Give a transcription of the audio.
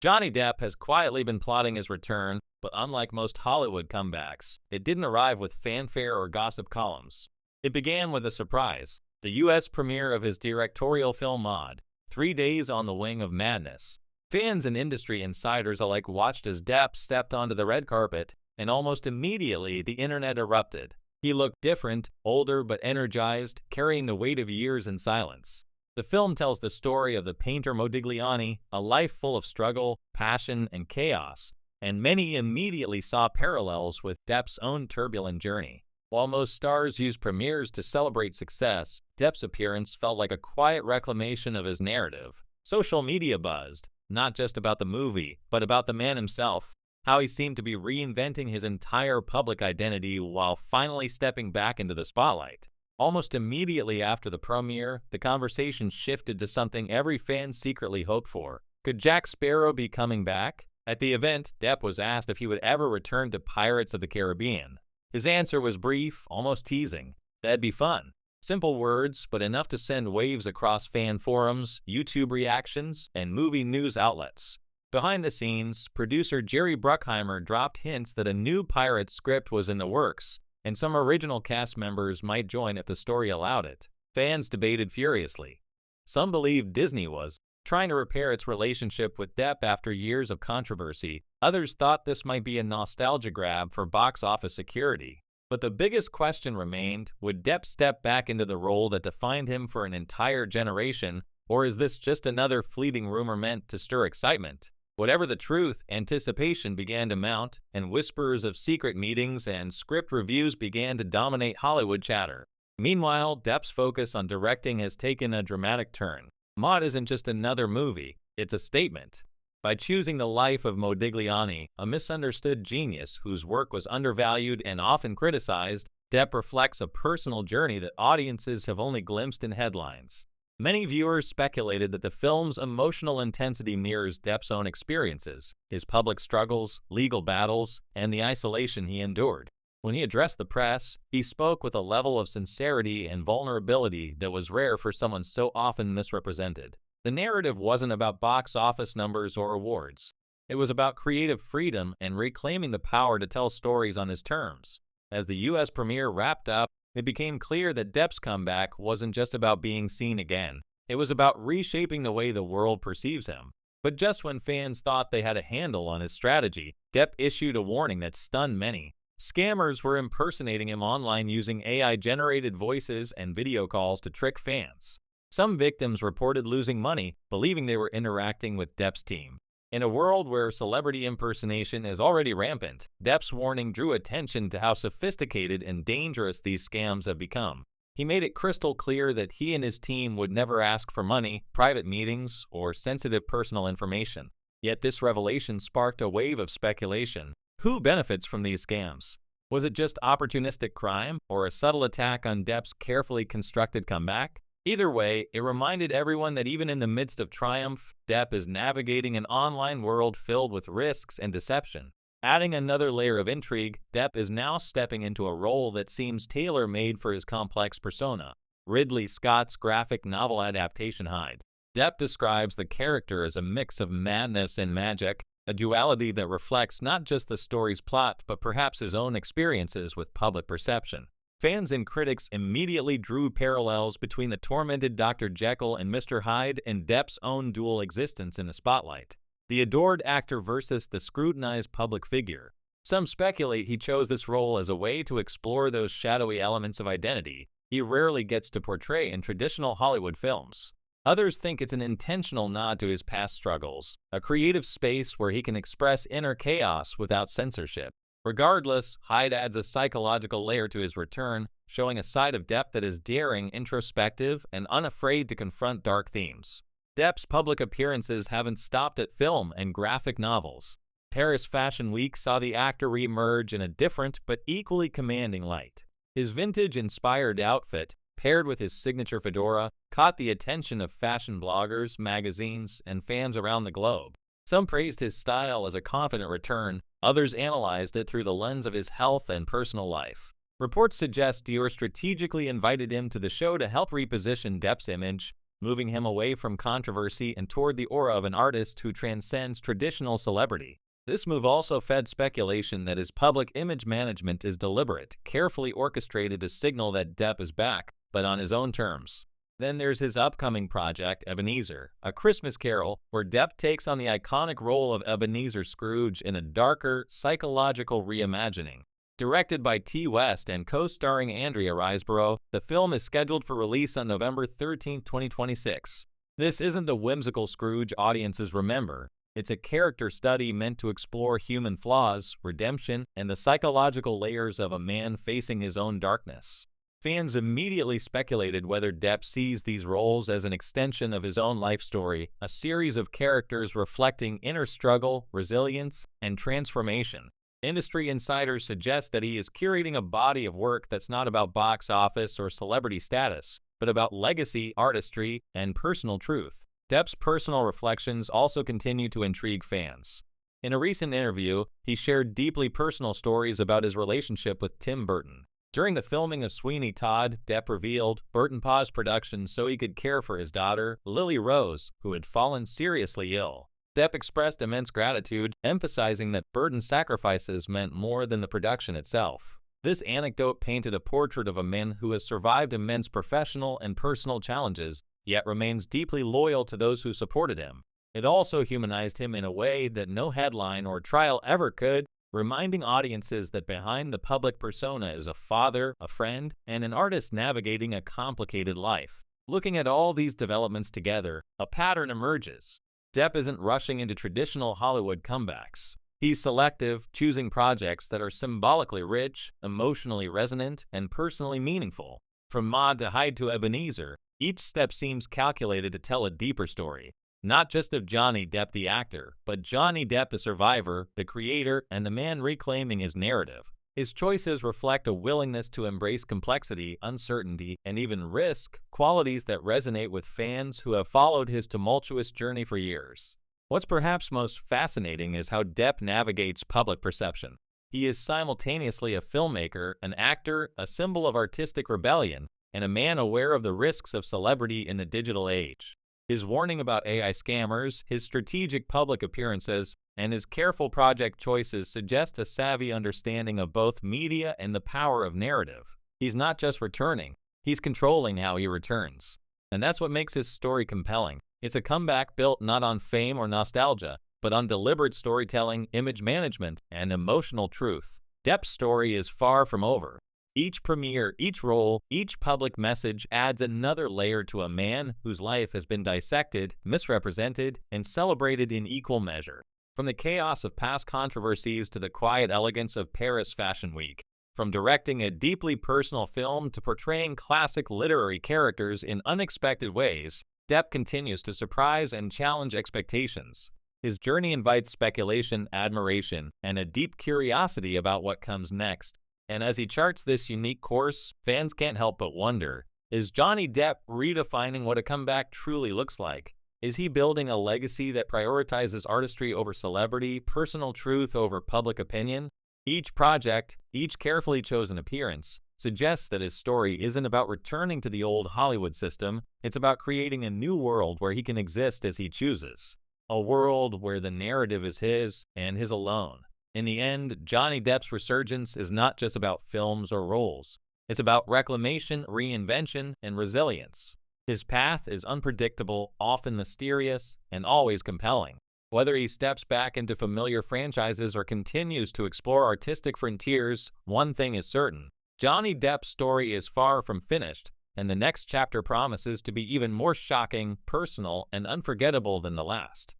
Johnny Depp has quietly been plotting his return, but unlike most Hollywood comebacks, it didn't arrive with fanfare or gossip columns. It began with a surprise, the US premiere of his directorial film Maude, 3 days on the wing of madness. Fans and industry insiders alike watched as Depp stepped onto the red carpet, and almost immediately the internet erupted. He looked different, older but energized, carrying the weight of years in silence. The film tells the story of the painter Modigliani, a life full of struggle, passion, and chaos, and many immediately saw parallels with Depp's own turbulent journey. While most stars use premieres to celebrate success, Depp's appearance felt like a quiet reclamation of his narrative. Social media buzzed, not just about the movie, but about the man himself, how he seemed to be reinventing his entire public identity while finally stepping back into the spotlight. Almost immediately after the premiere, the conversation shifted to something every fan secretly hoped for. Could Jack Sparrow be coming back? At the event, Depp was asked if he would ever return to Pirates of the Caribbean. His answer was brief, almost teasing. That'd be fun. Simple words, but enough to send waves across fan forums, YouTube reactions, and movie news outlets. Behind the scenes, producer Jerry Bruckheimer dropped hints that a new Pirates script was in the works, and some original cast members might join if the story allowed it. Fans debated furiously. Some believed Disney was trying to repair its relationship with Depp after years of controversy. Others thought this might be a nostalgia grab for box office security. But the biggest question remained, would Depp step back into the role that defined him for an entire generation, or is this just another fleeting rumor meant to stir excitement? Whatever the truth, anticipation began to mount, and whispers of secret meetings and script reviews began to dominate Hollywood chatter. Meanwhile, Depp's focus on directing has taken a dramatic turn. Maude isn't just another movie, it's a statement. By choosing the life of Modigliani, a misunderstood genius whose work was undervalued and often criticized, Depp reflects a personal journey that audiences have only glimpsed in headlines. Many viewers speculated that the film's emotional intensity mirrors Depp's own experiences, his public struggles, legal battles, and the isolation he endured. When he addressed the press, he spoke with a level of sincerity and vulnerability that was rare for someone so often misrepresented. The narrative wasn't about box office numbers or awards. It was about creative freedom and reclaiming the power to tell stories on his terms. As the US premiere wrapped up, it became clear that Depp's comeback wasn't just about being seen again. It was about reshaping the way the world perceives him. But just when fans thought they had a handle on his strategy, Depp issued a warning that stunned many. Scammers were impersonating him online using AI-generated voices and video calls to trick fans. Some victims reported losing money, believing they were interacting with Depp's team. In a world where celebrity impersonation is already rampant, Depp's warning drew attention to how sophisticated and dangerous these scams have become. He made it crystal clear that he and his team would never ask for money, private meetings, or sensitive personal information. Yet this revelation sparked a wave of speculation. Who benefits from these scams? Was it just opportunistic crime, or a subtle attack on Depp's carefully constructed comeback? Either way, it reminded everyone that even in the midst of triumph, Depp is navigating an online world filled with risks and deception. Adding another layer of intrigue, Depp is now stepping into a role that seems tailor-made for his complex persona. Ridley Scott's graphic novel adaptation Hyde. Depp describes the character as a mix of madness and magic, a duality that reflects not just the story's plot but perhaps his own experiences with public perception. Fans and critics immediately drew parallels between the tormented Dr. Jekyll and Mr. Hyde and Depp's own dual existence in the spotlight. The adored actor versus the scrutinized public figure. Some speculate he chose this role as a way to explore those shadowy elements of identity he rarely gets to portray in traditional Hollywood films. Others think it's an intentional nod to his past struggles, a creative space where he can express inner chaos without censorship. Regardless, Hyde adds a psychological layer to his return, showing a side of Depp that is daring, introspective, and unafraid to confront dark themes. Depp's public appearances haven't stopped at film and graphic novels. Paris Fashion Week saw the actor re-emerge in a different but equally commanding light. His vintage-inspired outfit, paired with his signature fedora, caught the attention of fashion bloggers, magazines, and fans around the globe. Some praised his style as a confident return, others analyzed it through the lens of his health and personal life. Reports suggest Dior strategically invited him to the show to help reposition Depp's image, moving him away from controversy and toward the aura of an artist who transcends traditional celebrity. This move also fed speculation that his public image management is deliberate, carefully orchestrated to signal that Depp is back, but on his own terms. Then there's his upcoming project, Ebenezer, A Christmas Carol, where Depp takes on the iconic role of Ebenezer Scrooge in a darker, psychological reimagining. Directed by T. West and co-starring Andrea Riseborough, the film is scheduled for release on November 13, 2026. This isn't the whimsical Scrooge audiences remember. It's a character study meant to explore human flaws, redemption, and the psychological layers of a man facing his own darkness. Fans immediately speculated whether Depp sees these roles as an extension of his own life story, a series of characters reflecting inner struggle, resilience, and transformation. Industry insiders suggest that he is curating a body of work that's not about box office or celebrity status, but about legacy, artistry, and personal truth. Depp's personal reflections also continue to intrigue fans. In a recent interview, he shared deeply personal stories about his relationship with Tim Burton. During the filming of Sweeney Todd, Depp revealed Burton paused production so he could care for his daughter, Lily Rose, who had fallen seriously ill. Depp expressed immense gratitude, emphasizing that Burton's sacrifices meant more than the production itself. This anecdote painted a portrait of a man who has survived immense professional and personal challenges, yet remains deeply loyal to those who supported him. It also humanized him in a way that no headline or trial ever could, reminding audiences that behind the public persona is a father, a friend, and an artist navigating a complicated life. Looking at all these developments together, a pattern emerges. Depp isn't rushing into traditional Hollywood comebacks. He's selective, choosing projects that are symbolically rich, emotionally resonant, and personally meaningful. From Maude to Hyde to Ebenezer, each step seems calculated to tell a deeper story. Not just of Johnny Depp the actor, but Johnny Depp the survivor, the creator, and the man reclaiming his narrative. His choices reflect a willingness to embrace complexity, uncertainty, and even risk, qualities that resonate with fans who have followed his tumultuous journey for years. What's perhaps most fascinating is how Depp navigates public perception. He is simultaneously a filmmaker, an actor, a symbol of artistic rebellion, and a man aware of the risks of celebrity in the digital age. His warning about AI scammers, his strategic public appearances, and his careful project choices suggest a savvy understanding of both media and the power of narrative. He's not just returning, he's controlling how he returns. And that's what makes his story compelling. It's a comeback built not on fame or nostalgia, but on deliberate storytelling, image management, and emotional truth. Depp's story is far from over. Each premiere, each role, each public message adds another layer to a man whose life has been dissected, misrepresented, and celebrated in equal measure. From the chaos of past controversies to the quiet elegance of Paris Fashion Week, from directing a deeply personal film to portraying classic literary characters in unexpected ways, Depp continues to surprise and challenge expectations. His journey invites speculation, admiration, and a deep curiosity about what comes next. And as he charts this unique course, fans can't help but wonder, is Johnny Depp redefining what a comeback truly looks like? Is he building a legacy that prioritizes artistry over celebrity, personal truth over public opinion? Each project, each carefully chosen appearance, suggests that his story isn't about returning to the old Hollywood system, it's about creating a new world where he can exist as he chooses. A world where the narrative is his, and his alone. In the end, Johnny Depp's resurgence is not just about films or roles. It's about reclamation, reinvention, and resilience. His path is unpredictable, often mysterious, and always compelling. Whether he steps back into familiar franchises or continues to explore artistic frontiers, one thing is certain. Johnny Depp's story is far from finished, and the next chapter promises to be even more shocking, personal, and unforgettable than the last.